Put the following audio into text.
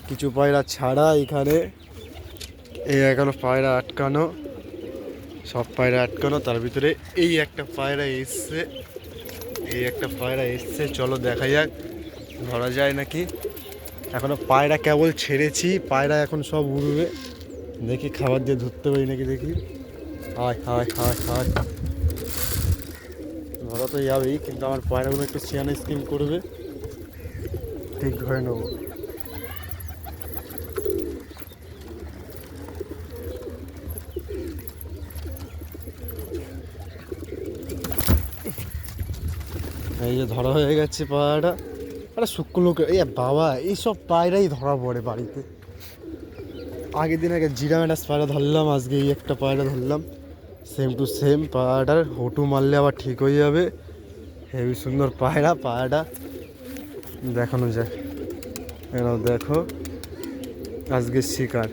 কিছু পায়রা ছাড়া এখানে, এই এখনো পায়রা আটকানো, সব পায়রা আটকানো। তার ভিতরে এই একটা পায়রা এসছে, এই একটা পায়রা এসছে। চলো দেখা যাক ধরা যায় নাকি। এখনো পায়রা কেবল ছেড়েছি, পায়রা এখন সব উড়বে। দেখি খাবার দিয়ে ধরতে পারি নাকি, দেখি। হায় হায় হায় হায়, ধরা তো যাবেই, কিন্তু আমার পায়রাগুলো একটু সিয়ানা স্কিম করবে, ঠিক ধরে নেবো। এই যে ধরা হয়ে গেছে পায়রাটা। আরে শুক্লো, এই বাবা এইসব পায়রাই ধরা পড়ে বাড়িতে। আগের দিন আগে জিরা ম্যাডাস পায়রা ধরলাম, আজকে এই একটা পায়রা ধরলাম। সেম টু সেম পায়রাটার হোটু মারলে আবার ঠিক হয়ে যাবে। হেবি সুন্দর পায়রা, পায়রাটা দেখানো যায়। এরাও দেখো আজকে শিকার।